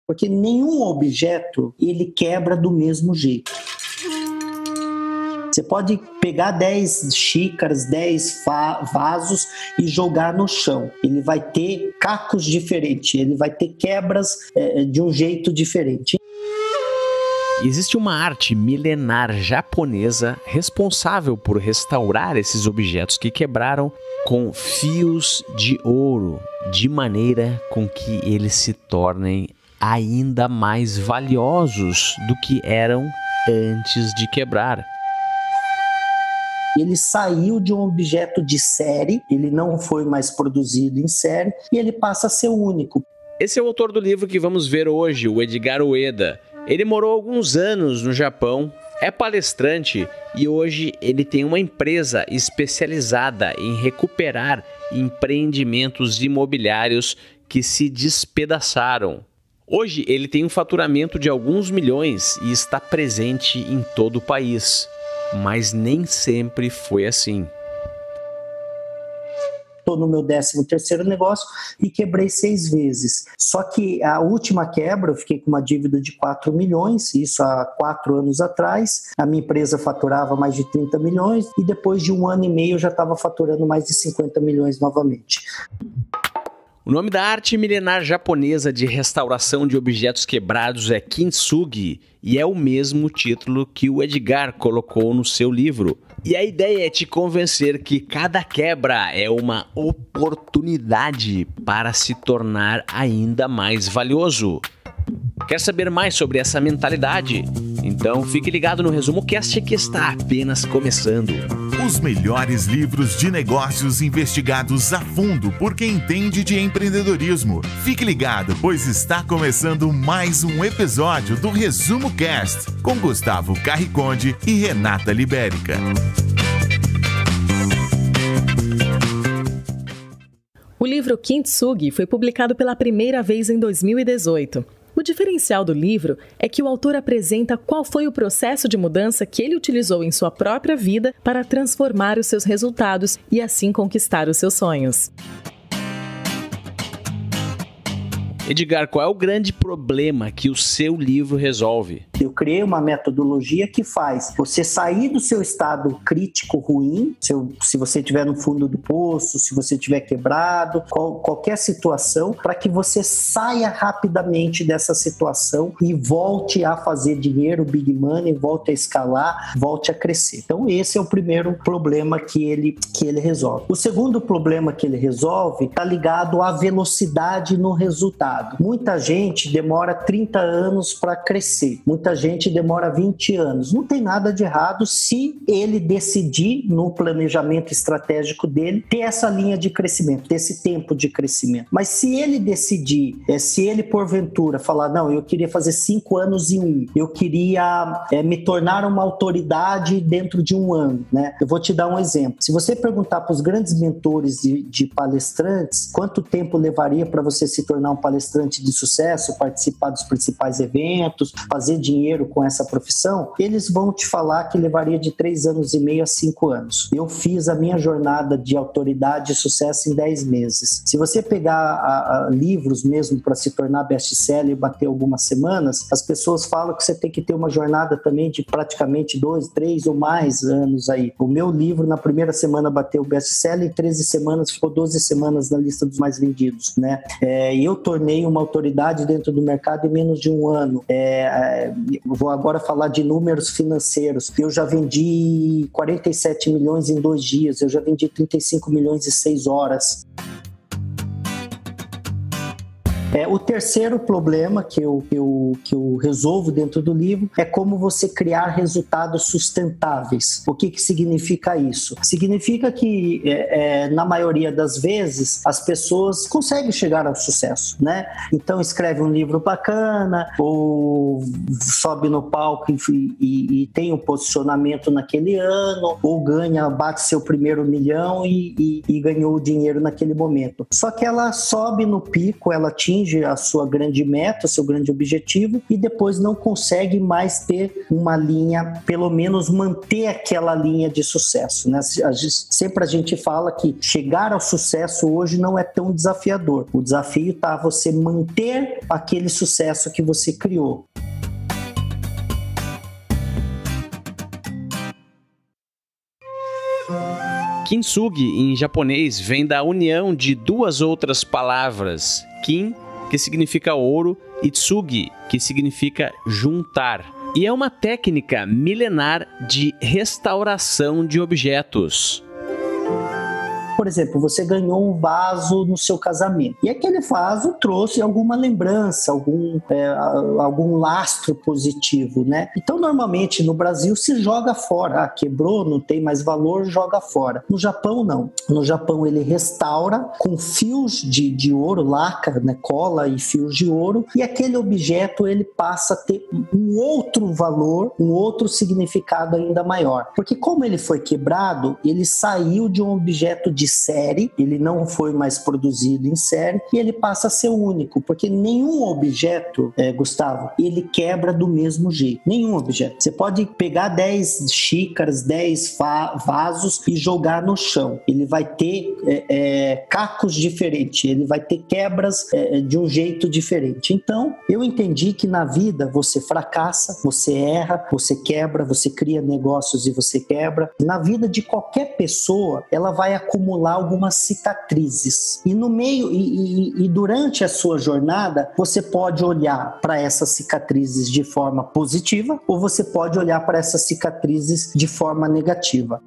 Porque nenhum objeto ele quebra do mesmo jeito. Você pode pegar 10 xícaras, 10 vasos e jogar no chão. Ele vai ter cacos diferentes, ele vai ter quebras de um jeito diferente. Existe uma arte milenar japonesa responsável por restaurar esses objetos que quebraram com fios de ouro, de maneira com que eles se tornem ainda mais valiosos do que eram antes de quebrar. Ele saiu de um objeto de série, ele não foi mais produzido em série e ele passa a ser único. Esse é o autor do livro que vamos ver hoje, o Edgar Ueda. Ele morou alguns anos no Japão, é palestrante e hoje ele tem uma empresa especializada em recuperar empreendimentos imobiliários que se despedaçaram. Hoje ele tem um faturamento de alguns milhões e está presente em todo o país. Mas nem sempre foi assim. Estou no meu 13º negócio e quebrei 6 vezes. Só que a última quebra, eu fiquei com uma dívida de 4 milhões, isso há 4 anos atrás. A minha empresa faturava mais de 30 milhões e depois de 1 ano e meio eu já estava faturando mais de 50 milhões novamente. O nome da arte milenar japonesa de restauração de objetos quebrados é Kintsugi e é o mesmo título que o Edgar colocou no seu livro. E a ideia é te convencer que cada quebra é uma oportunidade para se tornar ainda mais valioso. Quer saber mais sobre essa mentalidade? Então fique ligado no Resumo Cast que está apenas começando. Os melhores livros de negócios investigados a fundo por quem entende de empreendedorismo. Fique ligado, pois está começando mais um episódio do Resumo Cast com Gustavo Carriconde e Renata Libérica. O livro Kintsugi foi publicado pela primeira vez em 2018. O diferencial do livro é que o autor apresenta qual foi o processo de mudança que ele utilizou em sua própria vida para transformar os seus resultados e assim conquistar os seus sonhos. Edgar, qual é o grande problema que o seu livro resolve? Eu criei uma metodologia que faz você sair do seu estado crítico ruim, se você estiver no fundo do poço, se você estiver quebrado, qualquer situação, para que você saia rapidamente dessa situação e volte a fazer dinheiro, big money, volte a escalar, volte a crescer. Então esse é o primeiro problema que ele resolve. O segundo problema que ele resolve está ligado à velocidade no resultado. Muita gente demora 30 anos para crescer, muita gente demora 20 anos. Não tem nada de errado se ele decidir no planejamento estratégico dele ter essa linha de crescimento, ter esse tempo de crescimento. Mas se ele decidir, se ele porventura falar, não, eu queria fazer 5 anos em 1, eu queria me tornar uma autoridade dentro de 1 ano, né? Eu vou te dar um exemplo. Se você perguntar para os grandes mentores de palestrantes, quanto tempo levaria para você se tornar um palestrante de sucesso, participar dos principais eventos, fazer dinheiro com essa profissão, eles vão te falar que levaria de 3 anos e meio a 5 anos. Eu fiz a minha jornada de autoridade e sucesso em 10 meses. Se você pegar livros mesmo para se tornar best-seller e bater algumas semanas, as pessoas falam que você tem que ter uma jornada também de praticamente 2, 3 ou mais anos aí. O meu livro, na primeira semana, bateu o best-seller, em 13 semanas ficou 12 semanas na lista dos mais vendidos, né? Eu tornei uma autoridade dentro do mercado em menos de 1 ano. Vou agora falar de números financeiros. Eu já vendi 47 milhões em 2 dias, eu já vendi 35 milhões em 6 horas. O terceiro problema que eu resolvo dentro do livro é como você criar resultados sustentáveis. O que significa isso? Significa que, na maioria das vezes, as pessoas conseguem chegar ao sucesso, né? Então, escreve um livro bacana, ou sobe no palco e tem um posicionamento naquele ano, ou bate seu primeiro milhão e ganhou o dinheiro naquele momento. Só que ela sobe no pico, ela atinge atinge a sua grande meta, seu grande objetivo, e depois não consegue mais ter uma linha, pelo menos manter aquela linha de sucesso, né? Sempre a gente fala que chegar ao sucesso hoje não é tão desafiador. O desafio está você manter aquele sucesso que você criou. Kintsugi, em japonês, vem da união de duas outras palavras, kin, que significa ouro, e tsugi, que significa juntar. E é uma técnica milenar de restauração de objetos. Por exemplo, você ganhou um vaso no seu casamento e aquele vaso trouxe alguma lembrança, algum lastro positivo, né? Então, normalmente no Brasil se joga fora. Quebrou, não tem mais valor, joga fora. No Japão, não. No Japão, ele restaura com fios de ouro, laca, né? Cola e fios de ouro, e aquele objeto ele passa a ter um outro valor, um outro significado ainda maior. Porque como ele foi quebrado, ele saiu de um objeto de série, ele não foi mais produzido em série e ele passa a ser único, porque nenhum objeto, Gustavo, ele quebra do mesmo jeito, nenhum objeto. Você pode pegar 10 xícaras, 10 vasos e jogar no chão, ele vai ter cacos diferentes, ele vai ter quebras de um jeito diferente. Então, eu entendi que na vida você fracassa, você erra, você quebra, você cria negócios e você quebra. Na vida de qualquer pessoa, ela vai acumular algumas cicatrizes. E no meio e durante a sua jornada, você pode olhar para essas cicatrizes de forma positiva ou você pode olhar para essas cicatrizes de forma negativa.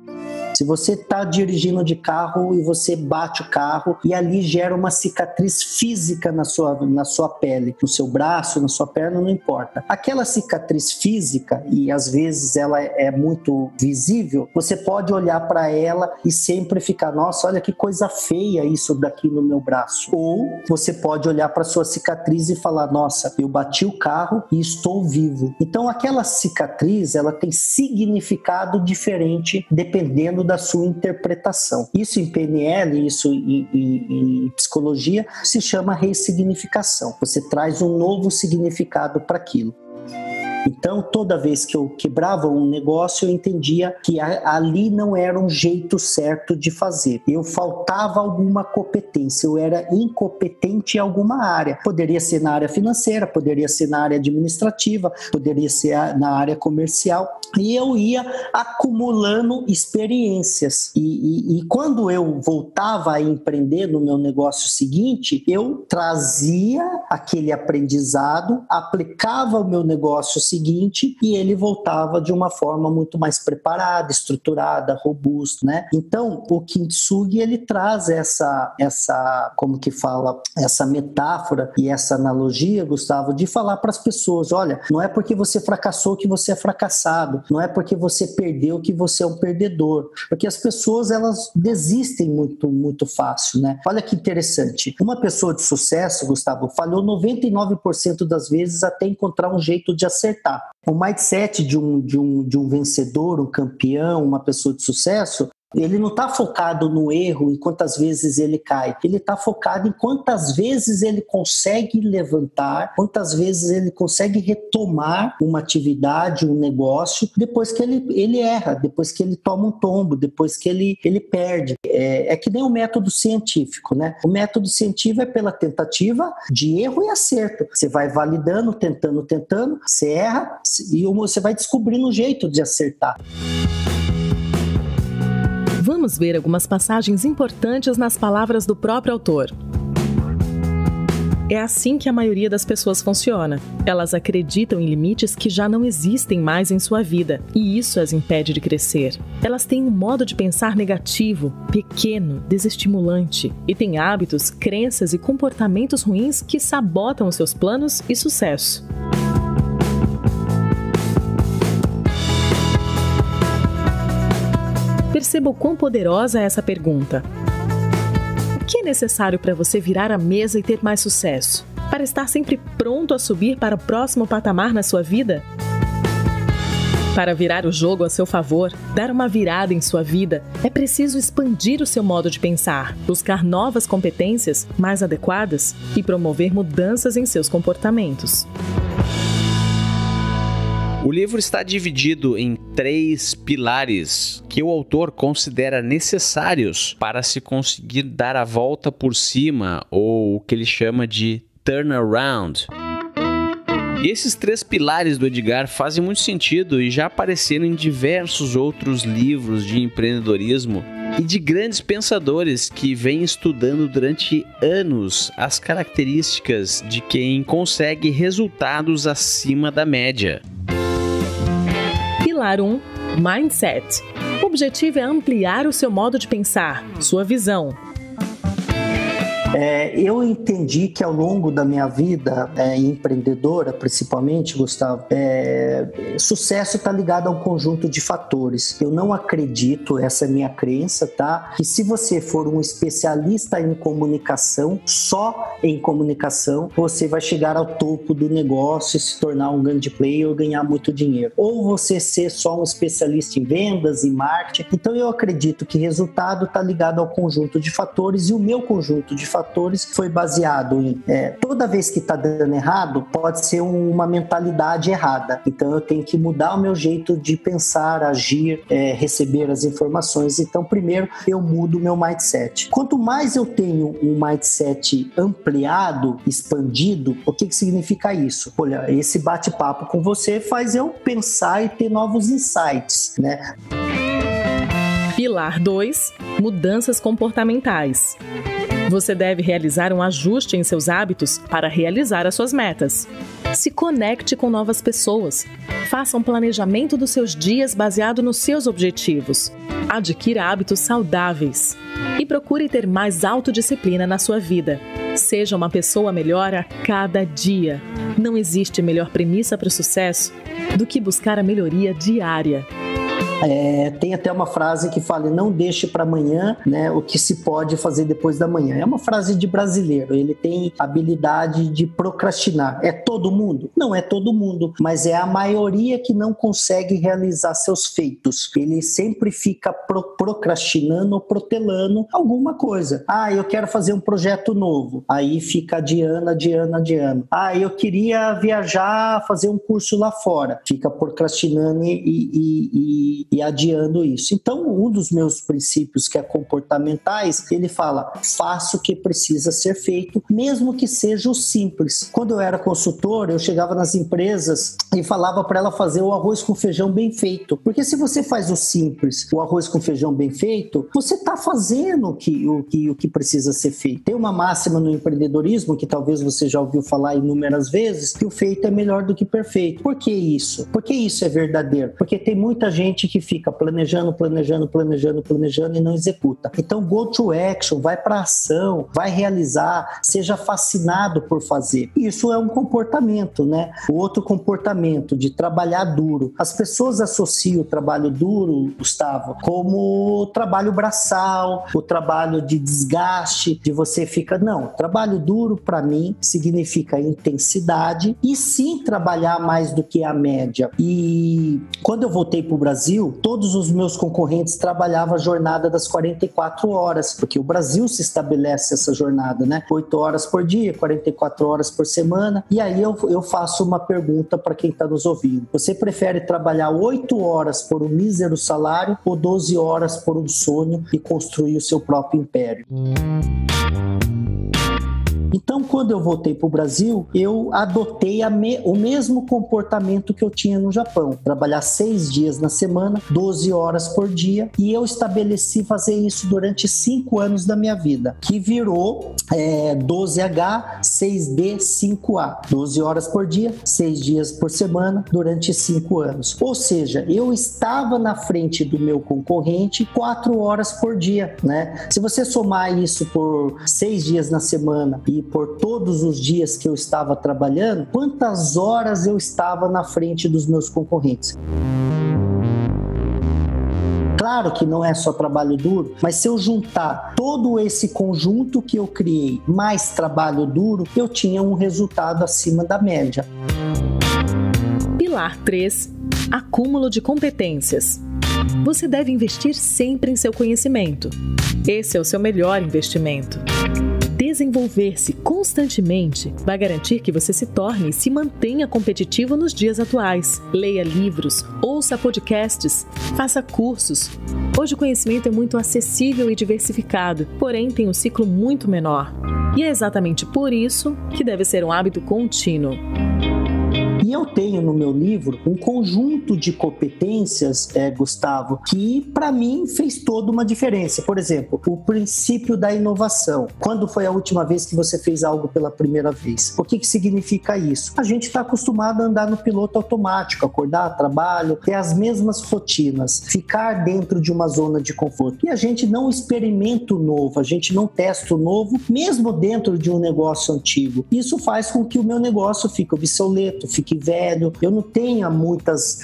Se você está dirigindo de carro e você bate o carro e ali gera uma cicatriz física na sua pele, no seu braço, na sua perna, não importa. Aquela cicatriz física, e às vezes ela é muito visível, você pode olhar para ela e sempre ficar, nossa, olha que coisa feia isso daqui no meu braço. Ou você pode olhar para sua cicatriz e falar, nossa, eu bati o carro e estou vivo. Então aquela cicatriz, ela tem significado diferente dependendo da sua interpretação. Isso em PNL, isso em psicologia, se chama ressignificação. Você traz um novo significado para aquilo. Então, toda vez que eu quebrava um negócio, eu entendia que ali não era um jeito certo de fazer. Eu faltava alguma competência, eu era incompetente em alguma área. Poderia ser na área financeira, poderia ser na área administrativa, poderia ser na área comercial. E eu ia acumulando experiências. E quando eu voltava a empreender no meu negócio seguinte, eu trazia aquele aprendizado, aplicava o meu negócio seguinte e ele voltava de uma forma muito mais preparada, estruturada, robusta, né? Então, o Kintsugi, ele traz essa metáfora e essa analogia, Gustavo, de falar para as pessoas, olha, não é porque você fracassou que você é fracassado, não é porque você perdeu que você é um perdedor, porque as pessoas, elas desistem muito, muito fácil, né? Olha que interessante, uma pessoa de sucesso, Gustavo, falhou 99% das vezes até encontrar um jeito de acertar. O mindset de um vencedor, um campeão, uma pessoa de sucesso, ele não está focado no erro e quantas vezes ele cai. Ele está focado em quantas vezes ele consegue levantar, quantas vezes ele consegue retomar uma atividade, um negócio, depois que ele erra, depois que ele toma um tombo, depois que ele perde. É que nem o método científico, né? O método científico é pela tentativa de erro e acerto. Você vai validando, tentando, você erra e você vai descobrindo um jeito de acertar. Vamos ver algumas passagens importantes nas palavras do próprio autor. É assim que a maioria das pessoas funciona. Elas acreditam em limites que já não existem mais em sua vida, e isso as impede de crescer. Elas têm um modo de pensar negativo, pequeno, desestimulante, e têm hábitos, crenças e comportamentos ruins que sabotam os seus planos e sucesso. Perceba o quão poderosa é essa pergunta. O que é necessário para você virar a mesa e ter mais sucesso? Para estar sempre pronto a subir para o próximo patamar na sua vida? Para virar o jogo a seu favor, dar uma virada em sua vida, é preciso expandir o seu modo de pensar, buscar novas competências mais adequadas e promover mudanças em seus comportamentos. O livro está dividido em 3 pilares que o autor considera necessários para se conseguir dar a volta por cima, ou o que ele chama de turnaround. E esses 3 pilares do Edgar fazem muito sentido e já apareceram em diversos outros livros de empreendedorismo e de grandes pensadores que vêm estudando durante anos as características de quem consegue resultados acima da média. Pilar 1. Mindset. O objetivo é ampliar o seu modo de pensar, sua visão. Eu entendi que ao longo da minha vida empreendedora, principalmente, Gustavo, sucesso está ligado a um conjunto de fatores. Eu não acredito, essa é a minha crença, tá? Que se você for um especialista em comunicação, só em comunicação, você vai chegar ao topo do negócio e se tornar um grande player ou ganhar muito dinheiro. Ou você ser só um especialista em vendas e marketing. Então eu acredito que resultado está ligado ao conjunto de fatores, e o meu conjunto de fatores foi baseado em toda vez que está dando errado, pode ser uma mentalidade errada. Então eu tenho que mudar o meu jeito de pensar, agir, receber as informações. Então primeiro eu mudo o meu mindset. Quanto mais eu tenho um mindset ampliado, expandido, o que significa isso? Olha, esse bate-papo com você faz eu pensar e ter novos insights, né? Pilar 2. Mudanças comportamentais. Você deve realizar um ajuste em seus hábitos para realizar as suas metas. Se conecte com novas pessoas. Faça um planejamento dos seus dias baseado nos seus objetivos. Adquira hábitos saudáveis. E procure ter mais autodisciplina na sua vida. Seja uma pessoa melhor a cada dia. Não existe melhor premissa para o sucesso do que buscar a melhoria diária. Tem até uma frase que fala: não deixe para amanhã, né, o que se pode fazer depois da manhã. É uma frase de brasileiro, ele tem habilidade de procrastinar. É todo mundo? Não é todo mundo, mas é a maioria que não consegue realizar seus feitos. Ele sempre fica procrastinando ou protelando alguma coisa. Eu quero fazer um projeto novo. Aí fica adiando. Eu queria viajar, fazer um curso lá fora. Fica procrastinando e adiando isso. Então, um dos meus princípios, que é comportamentais, ele fala: faça o que precisa ser feito, mesmo que seja o simples. Quando eu era consultor, eu chegava nas empresas e falava para ela fazer o arroz com feijão bem feito. Porque se você faz o simples, o arroz com feijão bem feito, você está fazendo o que precisa ser feito. Tem uma máxima no empreendedorismo, que talvez você já ouviu falar inúmeras vezes, que o feito é melhor do que perfeito. Por que isso? Porque isso é verdadeiro. Porque tem muita gente que fica planejando e não executa. Então, go to action, vai para ação, vai realizar, seja fascinado por fazer. Isso é um comportamento, né? O outro comportamento de trabalhar duro. As pessoas associam o trabalho duro, Gustavo, como o trabalho braçal, o trabalho de desgaste, de você fica... Não, trabalho duro para mim significa intensidade e sim trabalhar mais do que a média. E quando eu voltei para o Brasil, todos os meus concorrentes trabalhavam a jornada das 44 horas, porque o Brasil se estabelece essa jornada, né? 8 horas por dia, 44 horas por semana. E aí eu faço uma pergunta para quem está nos ouvindo. Você prefere trabalhar 8 horas por um mísero salário ou 12 horas por um sonho e construir o seu próprio império? Então, quando eu voltei para o Brasil, eu adotei o mesmo comportamento que eu tinha no Japão. Trabalhar 6 dias na semana, 12 horas por dia, e eu estabeleci fazer isso durante 5 anos da minha vida, que virou 12H, 6D, 5A. 12 horas por dia, 6 dias por semana, durante 5 anos. Ou seja, eu estava na frente do meu concorrente 4 horas por dia, né? Se você somar isso por 6 dias na semana e por todos os dias que eu estava trabalhando, quantas horas eu estava na frente dos meus concorrentes? Claro que não é só trabalho duro, mas se eu juntar todo esse conjunto que eu criei mais trabalho duro, eu tinha um resultado acima da média. Pilar 3. Acúmulo de competências. Você deve investir sempre em seu conhecimento. Esse é o seu melhor investimento. Desenvolver-se constantemente vai garantir que você se torne e se mantenha competitivo nos dias atuais. Leia livros, ouça podcasts, faça cursos. Hoje o conhecimento é muito acessível e diversificado, porém tem um ciclo muito menor. E é exatamente por isso que deve ser um hábito contínuo. E eu tenho no meu livro um conjunto de competências, Gustavo, que para mim fez toda uma diferença. Por exemplo, o princípio da inovação. Quando foi a última vez que você fez algo pela primeira vez? O que significa isso? A gente está acostumado a andar no piloto automático, acordar, trabalho, ter as mesmas rotinas, ficar dentro de uma zona de conforto. E a gente não experimenta o novo, a gente não testa o novo, mesmo dentro de um negócio antigo. Isso faz com que o meu negócio fique obsoleto, fique velho, eu não tenha muitas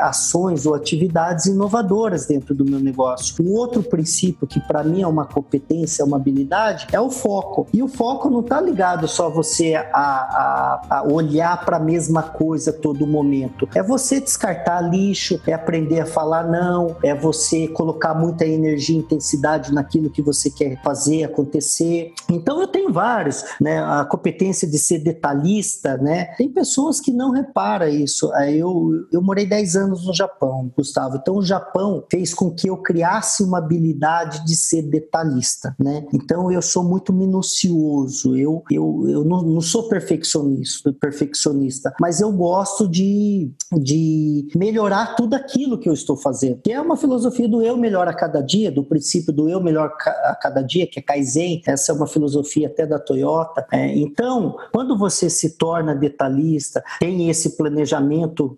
ações ou atividades inovadoras dentro do meu negócio. Um outro princípio que para mim é uma competência, uma habilidade, é o foco. E o foco não está ligado só a você a olhar para a mesma coisa a todo momento. É você descartar lixo, é aprender a falar não, é você colocar muita energia e intensidade naquilo que você quer fazer acontecer. Então eu tenho vários, né? A competência de ser detalhista, né? Tem pessoas que não repara isso. Eu morei 10 anos no Japão, Gustavo. Então o Japão fez com que eu criasse uma habilidade de ser detalhista, né? Então eu sou muito minucioso. Eu não sou perfeccionista, mas eu gosto de melhorar tudo aquilo que eu estou fazendo. Que é uma filosofia do eu melhor a cada dia, do princípio do eu melhor a cada dia, que é Kaizen. Essa é uma filosofia até da Toyota. Então, quando você se torna detalhista, tem esse planejamento,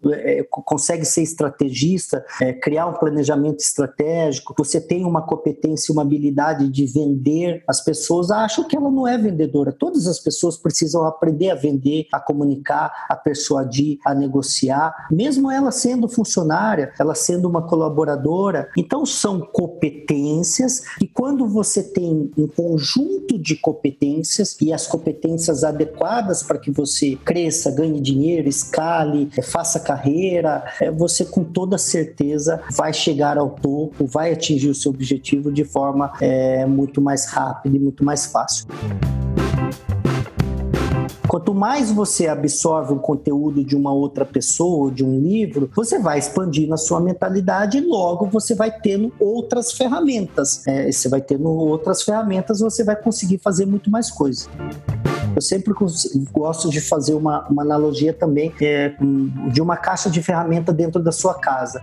consegue ser estrategista, criar um planejamento estratégico, você tem uma competência, uma habilidade de vender, as pessoas acham que ela não é vendedora. Todas as pessoas precisam aprender a vender, a comunicar, a persuadir, a negociar, mesmo ela sendo funcionária, ela sendo uma colaboradora. Então são competências e quando você tem um conjunto de competências e as competências adequadas para que você cresça, ganhe dinheiro, escale, faça carreira, você com toda certeza vai chegar ao topo, vai atingir o seu objetivo de forma muito mais rápida e muito mais fácil. Quanto mais você absorve um conteúdo de uma outra pessoa ou de um livro, você vai expandindo a sua mentalidade e logo você vai tendo outras ferramentas. Você vai tendo outras ferramentas, você vai conseguir fazer muito mais coisas. Eu sempre gosto de fazer uma analogia também de uma caixa de ferramenta dentro da sua casa.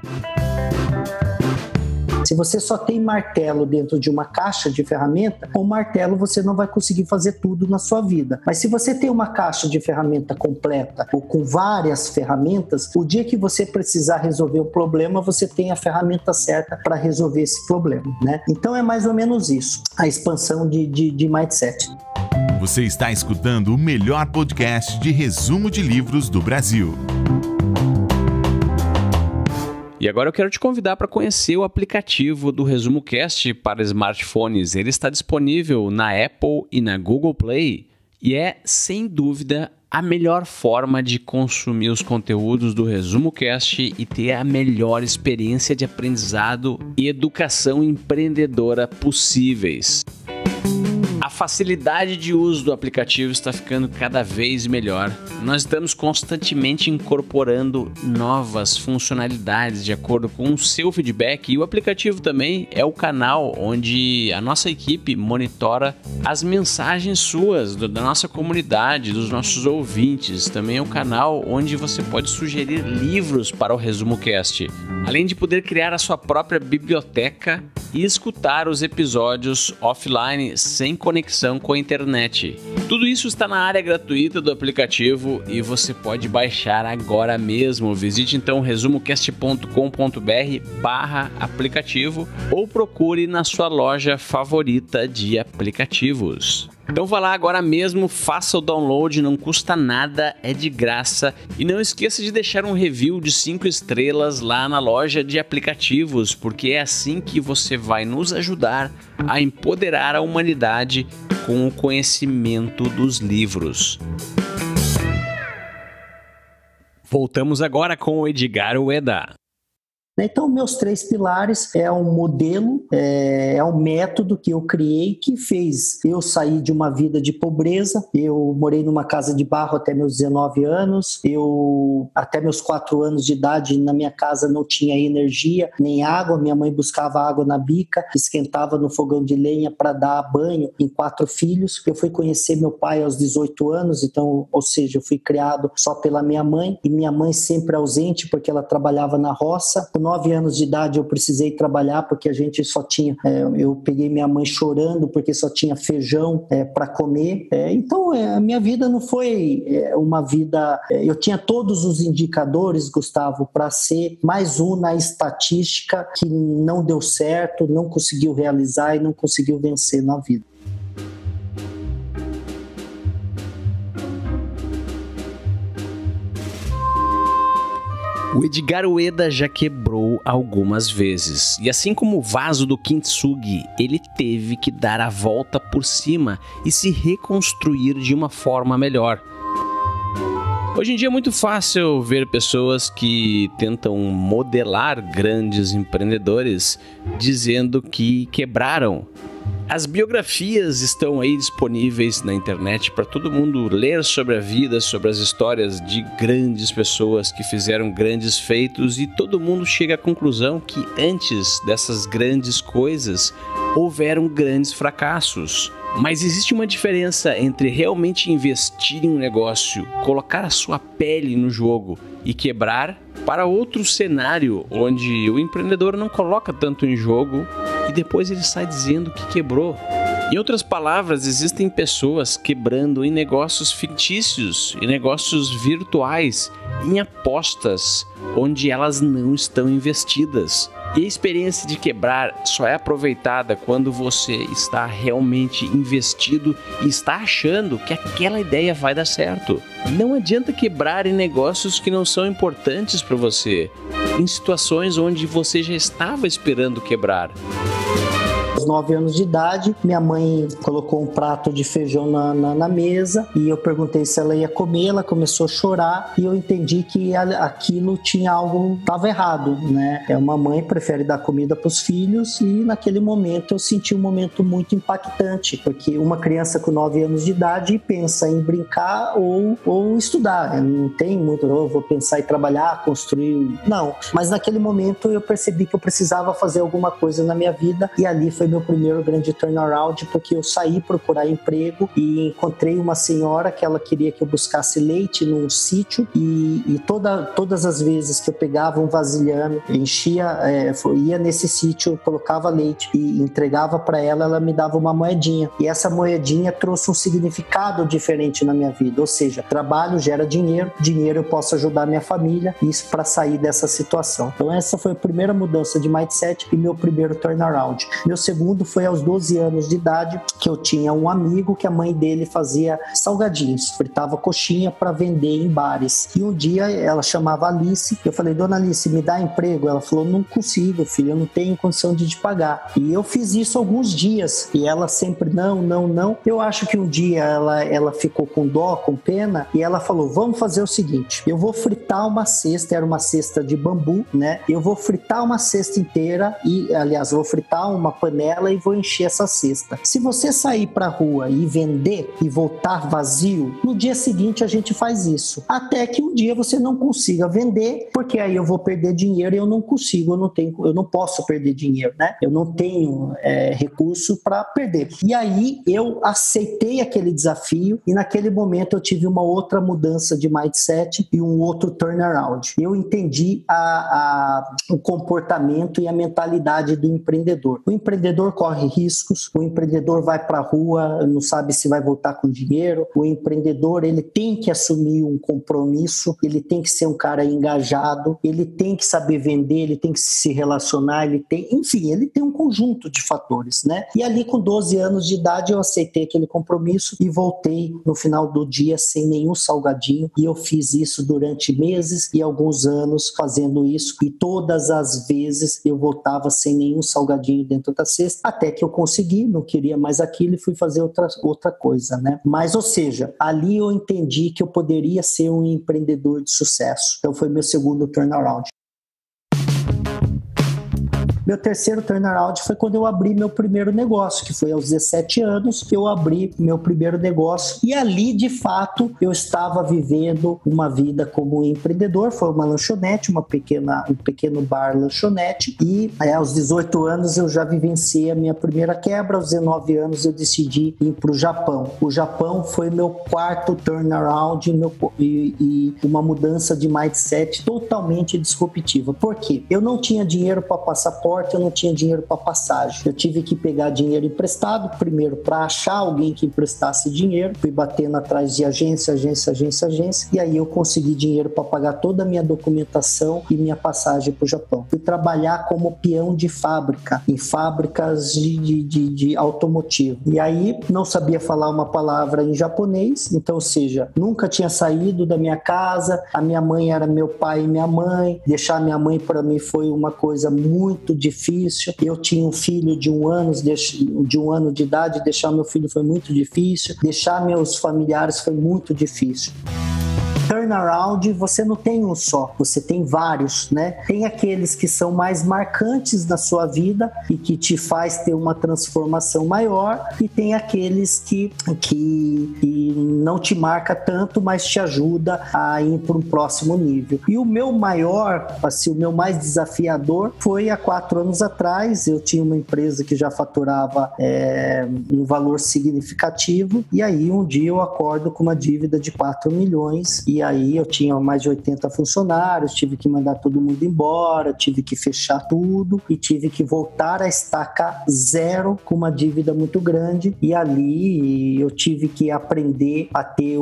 Se você só tem martelo dentro de uma caixa de ferramenta, com o martelo você não vai conseguir fazer tudo na sua vida. Mas se você tem uma caixa de ferramenta completa ou com várias ferramentas, o dia que você precisar resolver um problema, você tem a ferramenta certa para resolver esse problema, né? Então é mais ou menos isso, a expansão de mindset. Você está escutando o melhor podcast de resumo de livros do Brasil. E agora eu quero te convidar para conhecer o aplicativo do Resumo Cast para smartphones. Ele está disponível na Apple e na Google Play e é, sem dúvida, a melhor forma de consumir os conteúdos do Resumo Cast e ter a melhor experiência de aprendizado e educação empreendedora possíveis. A facilidade de uso do aplicativo está ficando cada vez melhor. Nós estamos constantemente incorporando novas funcionalidades de acordo com o seu feedback e o aplicativo também é o canal onde a nossa equipe monitora as mensagens suas, da nossa comunidade, dos nossos ouvintes. Também é o canal onde você pode sugerir livros para o Resumo Cast, além de poder criar a sua própria biblioteca e escutar os episódios offline sem conexão com a internet. Tudo isso está na área gratuita do aplicativo e você pode baixar agora mesmo. Visite então resumocast.com.br/aplicativo ou procure na sua loja favorita de aplicativos. Então vá lá agora mesmo, faça o download, não custa nada, é de graça. E não esqueça de deixar um review de 5 estrelas lá na loja de aplicativos, porque é assim que você vai nos ajudar a empoderar a humanidade com o conhecimento dos livros. Voltamos agora com o Edgar Ueda. Então, meus 3 pilares é um modelo, é um método que eu criei que fez eu sair de uma vida de pobreza. Eu morei numa casa de barro até meus 19 anos. Até meus 4 anos de idade, na minha casa não tinha energia nem água. Minha mãe buscava água na bica, esquentava no fogão de lenha para dar banho em 4 filhos. Eu fui conhecer meu pai aos 18 anos, então, ou seja, eu fui criado só pela minha mãe, e minha mãe sempre ausente porque ela trabalhava na roça. 9 anos de idade eu precisei trabalhar porque a gente só tinha, eu peguei minha mãe chorando porque só tinha feijão para comer. Então a minha vida não foi uma vida, eu tinha todos os indicadores, Gustavo, para ser mais um na estatística que não deu certo, não conseguiu realizar e não conseguiu vencer na vida. O Edgar Ueda já quebrou algumas vezes, e assim como o vaso do Kintsugi, ele teve que dar a volta por cima e se reconstruir de uma forma melhor. Hoje em dia é muito fácil ver pessoas que tentam modelar grandes empreendedores dizendo que quebraram. As biografias estão aí disponíveis na internet para todo mundo ler sobre a vida, sobre as histórias de grandes pessoas que fizeram grandes feitos, e todo mundo chega à conclusão que antes dessas grandes coisas houveram grandes fracassos. Mas existe uma diferença entre realmente investir em um negócio, colocar a sua pele no jogo e quebrar, para outro cenário onde o empreendedor não coloca tanto em jogo e depois ele sai dizendo que quebrou. Em outras palavras, existem pessoas quebrando em negócios fictícios, em negócios virtuais, em apostas onde elas não estão investidas. E a experiência de quebrar só é aproveitada quando você está realmente investido e está achando que aquela ideia vai dar certo. Não adianta quebrar em negócios que não são importantes para você, em situações onde você já estava esperando quebrar. Aos 9 anos de idade, minha mãe colocou um prato de feijão na mesa e eu perguntei se ela ia comer. Ela começou a chorar e eu entendi que aquilo tinha algo, estava errado, né? Uma mãe prefere dar comida para os filhos, e naquele momento eu senti um momento muito impactante, porque uma criança com 9 anos de idade pensa em brincar ou estudar. Não tem muito, eu vou pensar em trabalhar, construir, não. Mas naquele momento eu percebi que eu precisava fazer alguma coisa na minha vida, e ali foi meu primeiro grande turnaround, porque eu saí procurar emprego e encontrei uma senhora que ela queria que eu buscasse leite num sítio, e todas as vezes que eu pegava um vasilhame, ia nesse sítio, colocava leite e entregava para ela, ela me dava uma moedinha, e essa moedinha trouxe um significado diferente na minha vida. Ou seja, trabalho gera dinheiro eu posso ajudar minha família, isso para sair dessa situação. Então essa foi a primeira mudança de mindset e meu primeiro turnaround. Meu segundo foi aos 12 anos de idade, que eu tinha um amigo que a mãe dele fazia salgadinhos, fritava coxinha para vender em bares. E um dia ela chamava Alice, eu falei: Dona Alice, me dá emprego? Ela falou: não consigo, filho, eu não tenho condição de te pagar. E eu fiz isso alguns dias, e ela sempre não. Eu acho que um dia ela ficou com dó, com pena, e ela falou: vamos fazer o seguinte, eu vou fritar uma cesta, era uma cesta de bambu, né? Eu vou fritar uma cesta inteira, e aliás, vou fritar uma panela e vou encher essa cesta. Se você sair pra rua e vender e voltar vazio, no dia seguinte a gente faz isso. Até que um dia você não consiga vender, porque aí eu vou perder dinheiro e eu não consigo, eu não posso perder dinheiro, né? Eu não tenho recurso para perder. E aí eu aceitei aquele desafio, e naquele momento eu tive uma outra mudança de mindset e um outro turnaround. Eu entendi o comportamento e a mentalidade do empreendedor. O empreendedor corre riscos, o empreendedor vai para a rua, não sabe se vai voltar com dinheiro, o empreendedor ele tem que assumir um compromisso, ele tem que ser um cara engajado, ele tem que saber vender, ele tem que se relacionar, ele tem um conjunto de fatores, né? E ali com 12 anos de idade eu aceitei aquele compromisso e voltei no final do dia sem nenhum salgadinho, e eu fiz isso durante meses e alguns anos fazendo isso, e todas as vezes eu voltava sem nenhum salgadinho dentro da cesta, cesta, até que eu consegui, não queria mais aquilo e fui fazer outra coisa, né? Mas, ou seja, ali eu entendi que eu poderia ser um empreendedor de sucesso. Então foi meu segundo turnaround. Meu terceiro turnaround foi quando eu abri meu primeiro negócio, que foi aos 17 anos que eu abri meu primeiro negócio. E ali, de fato, eu estava vivendo uma vida como empreendedor. Foi uma lanchonete, um pequeno bar lanchonete. E aos 18 anos eu já vivenciei a minha primeira quebra. Aos 19 anos eu decidi ir para o Japão. O Japão foi meu quarto turnaround e uma mudança de mindset totalmente disruptiva. Por quê? Eu não tinha dinheiro para passaporte, eu não tinha dinheiro para passagem. Eu tive que pegar dinheiro emprestado, primeiro para achar alguém que emprestasse dinheiro. Fui batendo atrás de agência, e aí eu consegui dinheiro para pagar toda a minha documentação e minha passagem para o Japão. Fui trabalhar como peão de fábrica, em fábricas de automotivo. E aí não sabia falar uma palavra em japonês, então, ou seja, nunca tinha saído da minha casa, a minha mãe era meu pai e minha mãe, deixar minha mãe para mim foi uma coisa muito difícil. Eu tinha um filho de 1 ano de idade, deixar meu filho foi muito difícil, deixar meus familiares foi muito difícil. Turnaround, você não tem um só, você tem vários, né? Tem aqueles que são mais marcantes na sua vida e que te faz ter uma transformação maior, e tem aqueles que não te marca tanto, mas te ajuda a ir para um próximo nível. E o meu maior, assim, o meu mais desafiador foi há 4 anos atrás. Eu tinha uma empresa que já faturava um valor significativo, e aí um dia eu acordo com uma dívida de 4 milhões, e aí eu tinha mais de 80 funcionários, tive que mandar todo mundo embora, tive que fechar tudo e tive que voltar a estaca zero com uma dívida muito grande. E ali eu tive que aprender a ter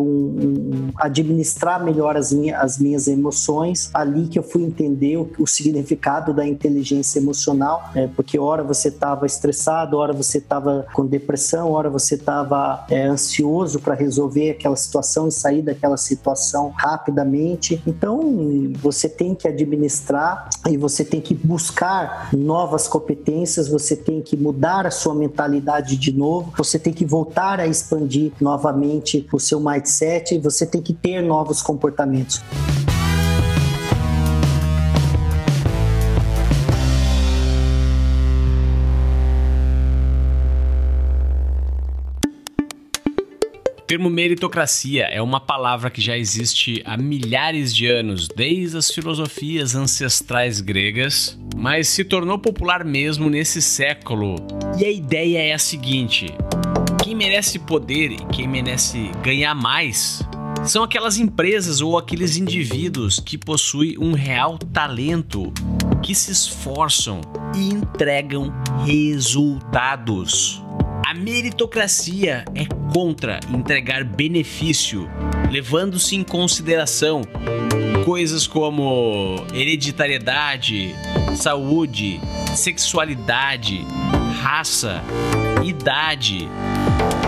administrar melhor as minhas emoções. Ali que eu fui entender o significado da inteligência emocional, porque hora você estava estressado, hora você estava com depressão, hora você estava ansioso para resolver aquela situação e sair daquela situação rapidamente. Então você tem que administrar e você tem que buscar novas competências, você tem que mudar a sua mentalidade de novo, você tem que voltar a expandir novamente o seu mindset e você tem que ter novos comportamentos. O termo meritocracia é uma palavra que já existe há milhares de anos, desde as filosofias ancestrais gregas, mas se tornou popular mesmo nesse século. E a ideia é a seguinte: quem merece poder e quem merece ganhar mais são aquelas empresas ou aqueles indivíduos que possuem um real talento, que se esforçam e entregam resultados. A meritocracia é contra entregar benefício, levando-se em consideração coisas como hereditariedade, saúde, sexualidade, raça, idade.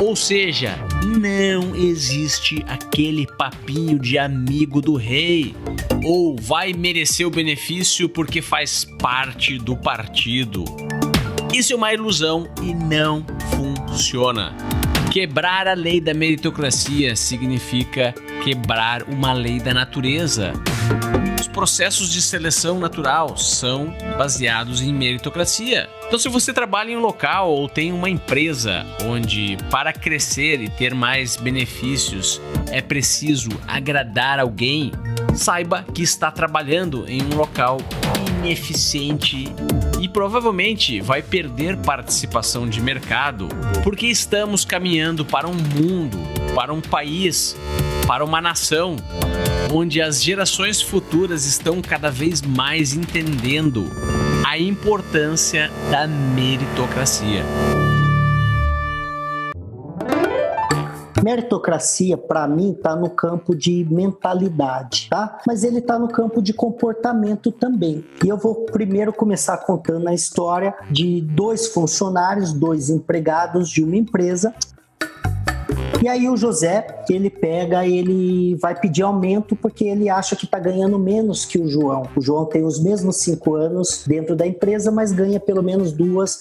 Ou seja, não existe aquele papinho de amigo do rei, ou vai merecer o benefício porque faz parte do partido. Isso é uma ilusão e não funciona. Quebrar a lei da meritocracia significa quebrar uma lei da natureza. Os processos de seleção natural são baseados em meritocracia. Então, se você trabalha em um local ou tem uma empresa onde, para crescer e ter mais benefícios, é preciso agradar alguém, saiba que está trabalhando em um local ineficiente e provavelmente vai perder participação de mercado, porque estamos caminhando para um mundo, para um país, para uma nação, onde as gerações futuras estão cada vez mais entendendo a importância da meritocracia. Meritocracia, para mim, está no campo de mentalidade, tá? Mas ele está no campo de comportamento também. E eu vou primeiro começar contando a história de 2 funcionários, 2 empregados de uma empresa. E E aí o José, ele vai pedir aumento porque ele acha que está ganhando menos que o João. O João tem os mesmos 5 anos dentro da empresa, mas ganha pelo menos 2,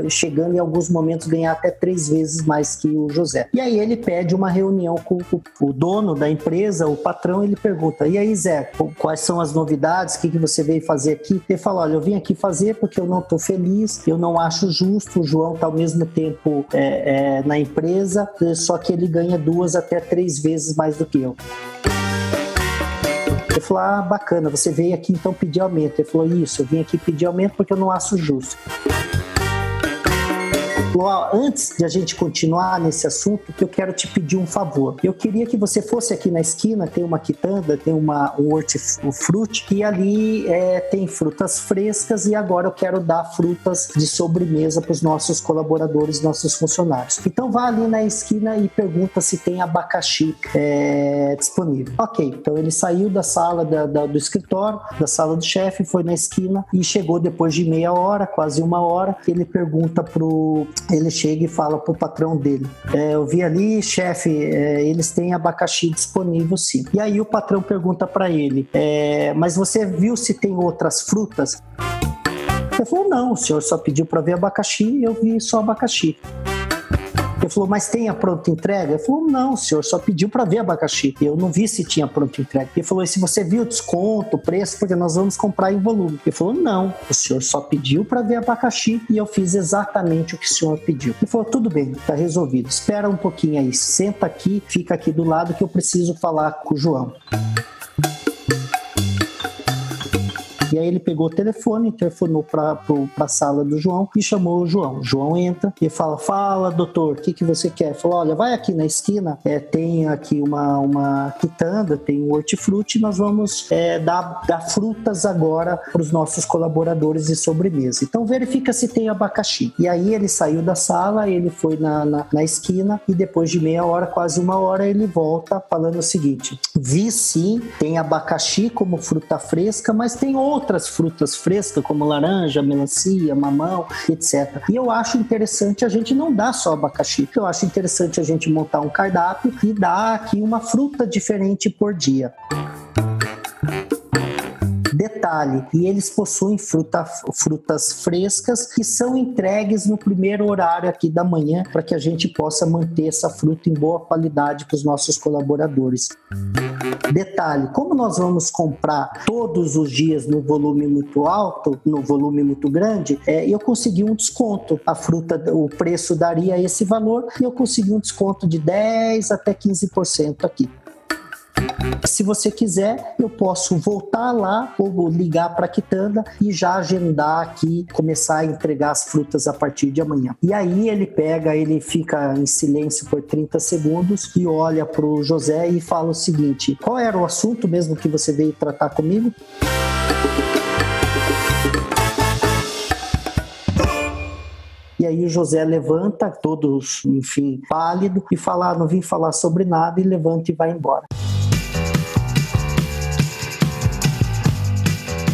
chegando em alguns momentos ganhar até 3 vezes mais que o José. E aí ele pede uma reunião com o dono da empresa, o patrão, ele pergunta: e aí, Zé, quais são as novidades? O que você veio fazer aqui? Ele fala: olha, eu vim aqui fazer porque eu não estou feliz, eu não acho justo, o João está ao mesmo tempo na empresa, só que ele ganha 2 até 3 vezes mais do que eu. Ele falou: bacana, você veio aqui então pedir aumento. Ele falou: isso, eu vim aqui pedir aumento porque eu não acho justo. Antes de a gente continuar nesse assunto, eu quero te pedir um favor. Eu queria que você fosse aqui na esquina, tem uma quitanda, tem um hortifruti, e ali tem frutas frescas, e agora eu quero dar frutas de sobremesa para os nossos colaboradores, nossos funcionários. Então vá ali na esquina e pergunta se tem abacaxi disponível. Ok, então ele saiu da sala do escritório, da sala do chefe, foi na esquina e chegou depois de meia hora, quase 1 hora. Ele chega e fala pro patrão dele: eu vi ali, chefe, eles têm abacaxi disponível, sim. E aí o patrão pergunta para ele: mas você viu se tem outras frutas? Ele falou: não, o senhor só pediu para ver abacaxi e eu vi só abacaxi. Ele falou: mas tem a pronta entrega? Ele falou: não, o senhor só pediu para ver abacaxi. Eu não vi se tinha pronta entrega. Ele falou: e se você viu o desconto, o preço, porque nós vamos comprar em volume? Ele falou: não, o senhor só pediu para ver abacaxi e eu fiz exatamente o que o senhor pediu. Ele falou: tudo bem, tá resolvido. Espera um pouquinho aí, senta aqui, fica aqui do lado que eu preciso falar com o João. E aí ele pegou o telefone, telefonou para a sala do João e chamou o João. O João entra e fala: fala, doutor, o que você quer? Ele falou: olha, vai aqui na esquina, tem aqui uma quitanda, tem um hortifruti, nós vamos dar frutas agora para os nossos colaboradores de sobremesa. Então verifica se tem abacaxi. E aí ele saiu da sala, ele foi na esquina e depois de meia hora, quase 1 hora, ele volta falando o seguinte: vi sim, tem abacaxi como fruta fresca, mas tem outras frutas frescas como laranja, melancia, mamão, etc. E eu acho interessante a gente não dar só abacaxi. Eu acho interessante a gente montar um cardápio e dar aqui uma fruta diferente por dia. Detalhe, e eles possuem frutas frescas que são entregues no primeiro horário aqui da manhã para que a gente possa manter essa fruta em boa qualidade para os nossos colaboradores. Detalhe, como nós vamos comprar todos os dias no volume muito alto, no volume muito grande, eu consegui um desconto. A fruta, o preço daria esse valor e eu consegui um desconto de 10% até 15% aqui. Se você quiser, eu posso voltar lá ou ligar para a quitanda e já agendar aqui, começar a entregar as frutas a partir de amanhã. E aí ele fica em silêncio por 30 segundos e olha para o José e fala o seguinte: qual era o assunto mesmo que você veio tratar comigo? E aí o José levanta, todo, enfim, pálido, e fala: não vim falar sobre nada, e levanta e vai embora.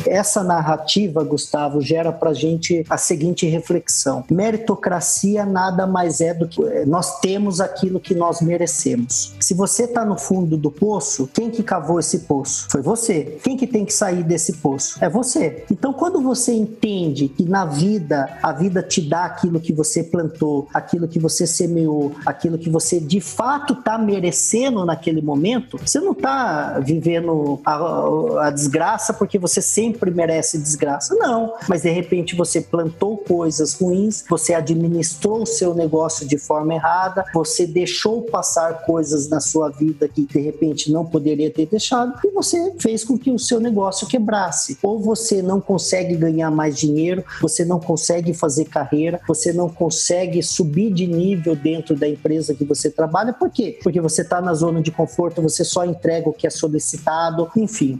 Essa narrativa, Gustavo, gera pra gente a seguinte reflexão: meritocracia nada mais é do que nós temos aquilo que nós merecemos. Se você tá no fundo do poço, quem que cavou esse poço? Foi você. Quem que tem que sair desse poço? É você. Então, quando você entende que na vida, a vida te dá aquilo que você plantou, aquilo que você semeou, aquilo que você de fato tá merecendo naquele momento, você não tá vivendo a desgraça porque você sempre merece desgraça, não, mas de repente você plantou coisas ruins, você administrou o seu negócio de forma errada, você deixou passar coisas na sua vida que de repente não poderia ter deixado e você fez com que o seu negócio quebrasse. Ou você não consegue ganhar mais dinheiro, você não consegue fazer carreira, você não consegue subir de nível dentro da empresa que você trabalha. Por quê? Porque você está na zona de conforto, você só entrega o que é solicitado, enfim.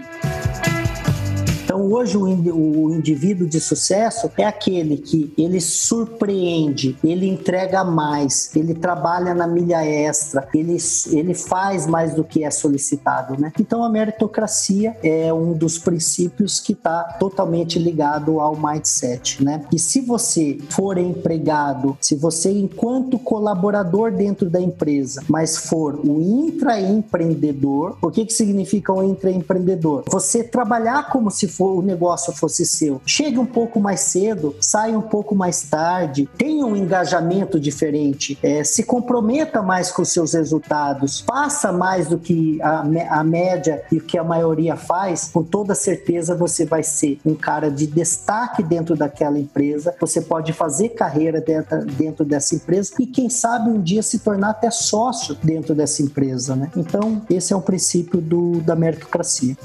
Então hoje o indivíduo de sucesso é aquele que ele surpreende, ele entrega mais, ele trabalha na milha extra, ele faz mais do que é solicitado, né? Então a meritocracia é um dos princípios que está totalmente ligado ao mindset, né? E se você for empregado, se você enquanto colaborador dentro da empresa, mas for o intraempreendedor, o que significa o intraempreendedor? Você trabalhar como se o negócio fosse seu. Chegue um pouco mais cedo, saia um pouco mais tarde, tenha um engajamento diferente, se comprometa mais com os seus resultados, faça mais do que a média e o que a maioria faz, com toda certeza você vai ser um cara de destaque dentro daquela empresa, você pode fazer carreira dentro dessa empresa e quem sabe um dia se tornar até sócio dentro dessa empresa, né? Então esse é o princípio da meritocracia.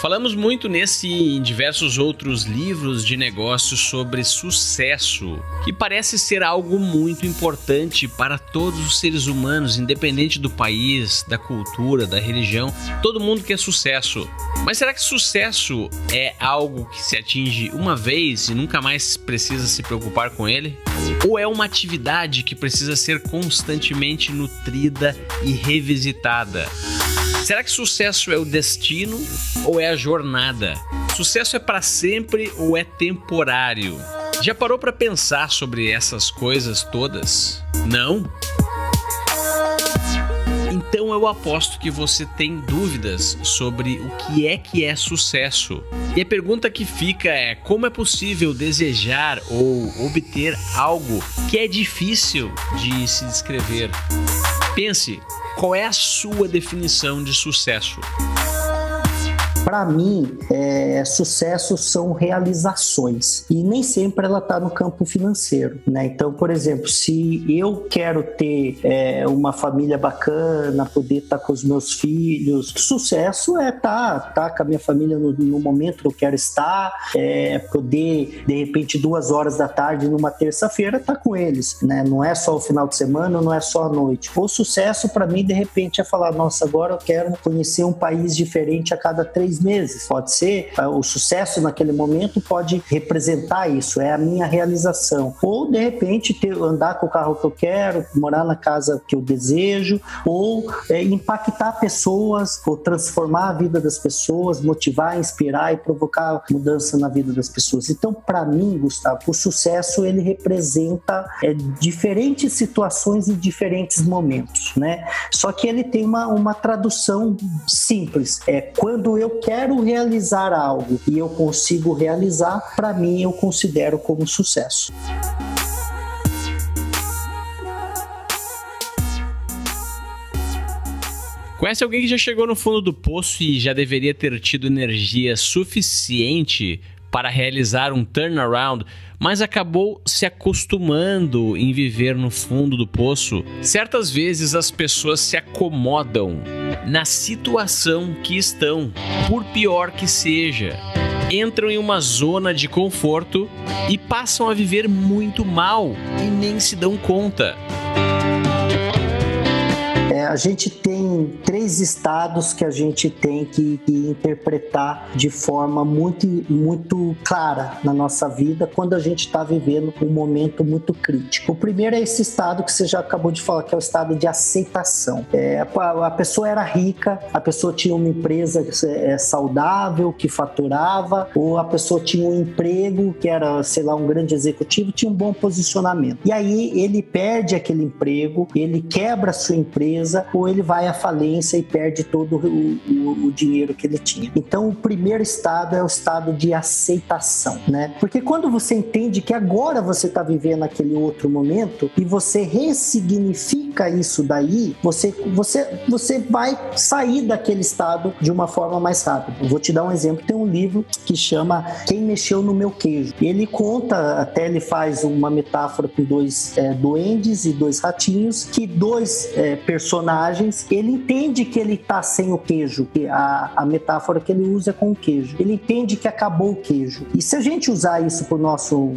Falamos muito em diversos outros livros de negócios sobre sucesso, que parece ser algo muito importante para todos os seres humanos, independente do país, da cultura, da religião. Todo mundo quer sucesso. Mas será que sucesso é algo que se atinge uma vez e nunca mais precisa se preocupar com ele? Ou é uma atividade que precisa ser constantemente nutrida e revisitada? Será que sucesso é o destino ou é a jornada? Sucesso é para sempre ou é temporário? Já parou para pensar sobre essas coisas todas? Não? Então eu aposto que você tem dúvidas sobre o que é sucesso. E a pergunta que fica é: como é possível desejar ou obter algo que é difícil de se descrever? Pense, qual é a sua definição de sucesso? Para mim, sucesso são realizações e nem sempre ela está no campo financeiro, né? Então, por exemplo, se eu quero ter uma família bacana, poder estar com os meus filhos, sucesso é estar com a minha família no momento que eu quero estar, poder, de repente, 2 horas da tarde numa terça-feira estar com eles, né? Não é só o final de semana, não é só a noite. O sucesso para mim, de repente, é falar: nossa, agora eu quero conhecer um país diferente a cada 3 meses. Pode ser, o sucesso naquele momento pode representar isso, é a minha realização. Ou, de repente, andar com o carro que eu quero, morar na casa que eu desejo, ou impactar pessoas, ou transformar a vida das pessoas, motivar, inspirar e provocar mudança na vida das pessoas. Então, para mim, Gustavo, o sucesso, ele representa diferentes situações e diferentes momentos, né? Só que ele tem uma tradução simples. Quando eu quero realizar algo e eu consigo realizar, para mim eu considero como sucesso. Conhece alguém que já chegou no fundo do poço e já deveria ter tido energia suficiente para realizar um turnaround, mas acabou se acostumando em viver no fundo do poço? Certas vezes as pessoas se acomodam na situação que estão, por pior que seja. Entram em uma zona de conforto e passam a viver muito mal e nem se dão conta. A gente tem 3 estados que a gente tem que interpretar de forma muito, muito clara na nossa vida quando a gente está vivendo um momento muito crítico. O primeiro é esse estado que você já acabou de falar, que é o estado de aceitação. A pessoa era rica, a pessoa tinha uma empresa saudável, que faturava, ou a pessoa tinha um emprego que era, sei lá, um grande executivo, tinha um bom posicionamento. E aí ele perde aquele emprego, ele quebra a sua empresa, ou ele vai à falência e perde todo o dinheiro que ele tinha. Então, o primeiro estado é o estado de aceitação, né? Porque quando você entende que agora você está vivendo aquele outro momento e você ressignifica aplica isso daí, você vai sair daquele estado de uma forma mais rápida. Eu vou te dar um exemplo. Tem um livro que chama Quem Mexeu no Meu Queijo. Ele conta, até ele faz uma metáfora com dois duendes e dois ratinhos, que dois personagens, ele entende que ele tá sem o queijo. A metáfora que ele usa é com o queijo. Ele entende que acabou o queijo. E se a gente usar isso pro nosso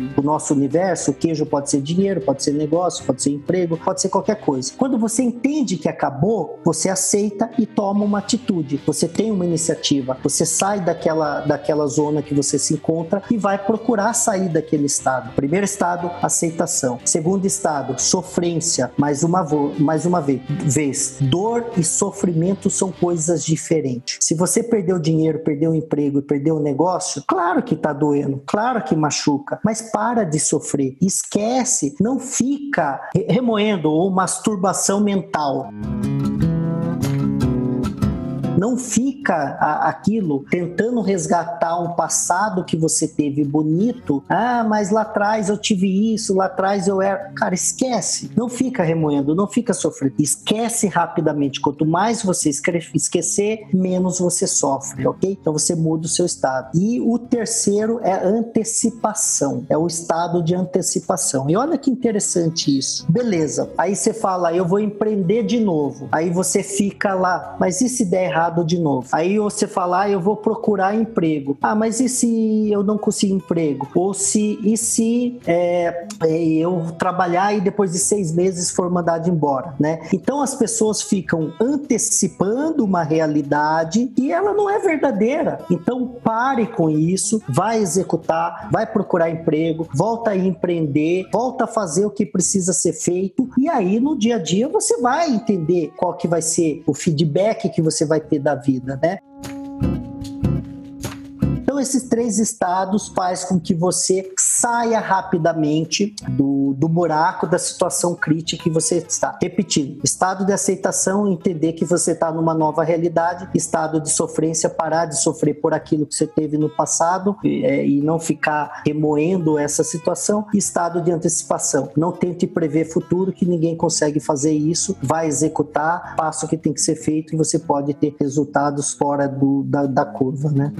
universo, o queijo pode ser dinheiro, pode ser negócio, pode ser emprego, pode ser qualquer coisa. Quando você entende que acabou, você aceita e toma uma atitude. Você tem uma iniciativa, você sai daquela zona que você se encontra e vai procurar sair daquele estado. Primeiro estado, aceitação. Segundo estado, sofrência. Mais uma vez, dor e sofrimento são coisas diferentes. Se você perdeu dinheiro, perdeu o emprego e perdeu o negócio, claro que tá doendo, claro que machuca, mas para de sofrer, esquece, não fica remoendo ou masturbação mental. Não fica aquilo tentando resgatar um passado que você teve bonito. Ah, mas lá atrás eu tive isso, lá atrás eu era... Cara, esquece. Não fica remoendo, não fica sofrendo. Esquece rapidamente. Quanto mais você esquecer, menos você sofre, ok? Então você muda o seu estado. E o terceiro é antecipação. É o estado de antecipação. E olha que interessante isso. Beleza. Aí você fala, eu vou empreender de novo. Aí você fica lá, mas e se der errado de novo? Aí você fala, eu vou procurar emprego. Ah, mas e se eu não conseguir emprego? Ou se eu trabalhar e depois de 6 meses for mandado embora, né? Então as pessoas ficam antecipando uma realidade e ela não é verdadeira. Então pare com isso, vai executar, vai procurar emprego, volta a empreender, volta a fazer o que precisa ser feito e aí no dia a dia você vai entender qual que vai ser o feedback que você vai ter da vida, né? Então esses 3 estados faz com que você saia rapidamente do buraco da situação crítica que você está. Repetindo, estado de aceitação, entender que você está numa nova realidade. Estado de sofrência, parar de sofrer por aquilo que você teve no passado e não ficar remoendo essa situação. Estado de antecipação, não tente prever futuro, que ninguém consegue fazer isso. Vai executar, faça o que tem que ser feito e você pode ter resultados fora da curva, né?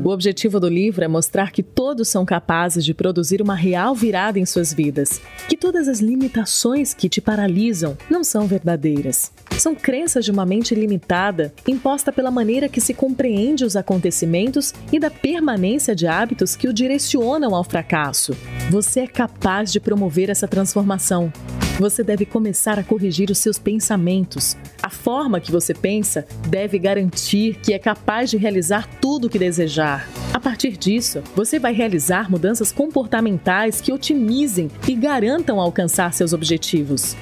O objetivo do livro é mostrar que todos são capazes de produzir uma real virada em suas vidas, que todas as limitações que te paralisam não são verdadeiras. São crenças de uma mente limitada, imposta pela maneira que se compreende os acontecimentos e da permanência de hábitos que o direcionam ao fracasso. Você é capaz de promover essa transformação. Você deve começar a corrigir os seus pensamentos. A forma que você pensa deve garantir que é capaz de realizar tudo o que desejar. A partir disso, você vai realizar mudanças comportamentais que otimizem e garantam alcançar seus objetivos.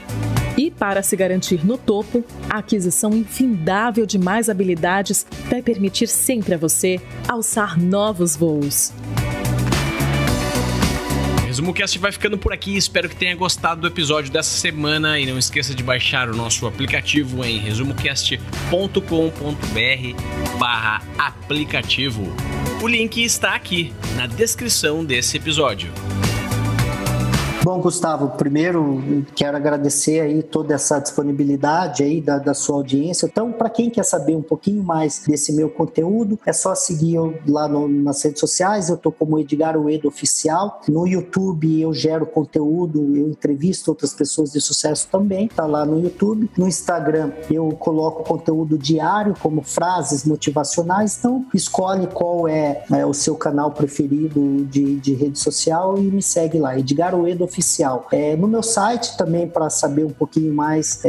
E para se garantir no topo, a aquisição infindável de mais habilidades vai permitir sempre a você alçar novos voos. O ResumoCast vai ficando por aqui, espero que tenha gostado do episódio dessa semana e não esqueça de baixar o nosso aplicativo em resumocast.com.br/aplicativo. O link está aqui na descrição desse episódio. Bom, Gustavo, primeiro quero agradecer aí toda essa disponibilidade aí da sua audiência. Então, para quem quer saber um pouquinho mais desse meu conteúdo, é só seguir eu lá nas redes sociais. Eu tô como Edgar Ueda Oficial. No YouTube eu gero conteúdo, eu entrevisto outras pessoas de sucesso também, tá lá no YouTube. No Instagram eu coloco conteúdo diário, como frases motivacionais. Então, escolhe qual é o seu canal preferido de rede social e me segue lá, Edgar Ueda Oficial. No meu site também, para saber um pouquinho mais,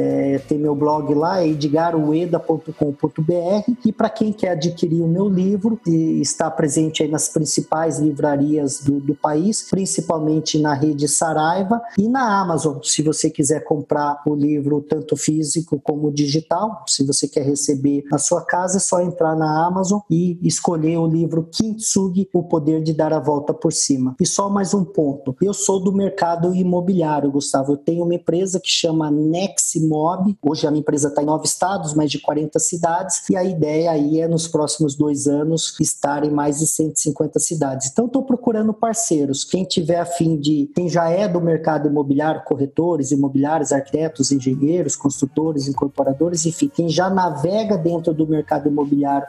tem meu blog lá, edgarueda.com.br, e para quem quer adquirir o meu livro, está presente aí nas principais livrarias do país, principalmente na rede Saraiva e na Amazon, se você quiser comprar o livro tanto físico como digital. Se você quer receber na sua casa, é só entrar na Amazon e escolher o livro Kintsugi, O Poder de Dar a Volta por Cima. E só mais um ponto, eu sou do mercado mercado imobiliário, Gustavo. Eu tenho uma empresa que chama Neximob. Hoje a minha empresa está em 9 estados, mais de 40 cidades, e a ideia aí é nos próximos 2 anos estar em mais de 150 cidades. Então estou procurando parceiros. Quem tiver a fim de, quem já é do mercado imobiliário, corretores imobiliários, arquitetos, engenheiros, construtores, incorporadores, enfim, quem já navega dentro do mercado imobiliário,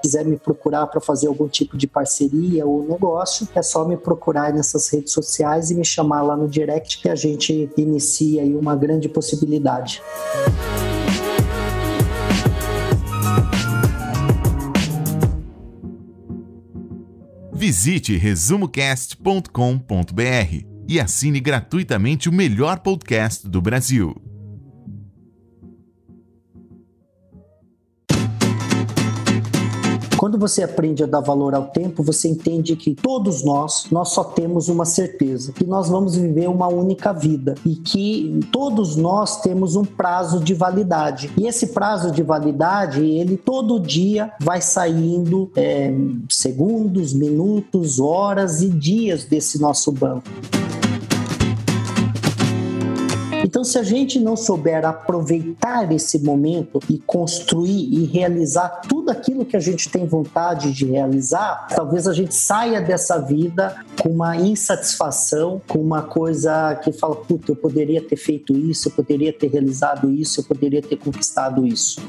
quiser me procurar para fazer algum tipo de parceria ou negócio, é só me procurar nessas redes sociais e me chamar lá no direct que a gente inicia aí uma grande possibilidade. Visite resumocast.com.br e assine gratuitamente o melhor podcast do Brasil. Quando você aprende a dar valor ao tempo, você entende que todos nós só temos uma certeza, que nós vamos viver uma única vida e que todos nós temos um prazo de validade. E esse prazo de validade, ele todo dia vai saindo segundos, minutos, horas e dias desse nosso banco. Então, se a gente não souber aproveitar esse momento e construir e realizar tudo aquilo que a gente tem vontade de realizar, talvez a gente saia dessa vida com uma insatisfação, com uma coisa que fala, puta, eu poderia ter feito isso, eu poderia ter realizado isso, eu poderia ter conquistado isso.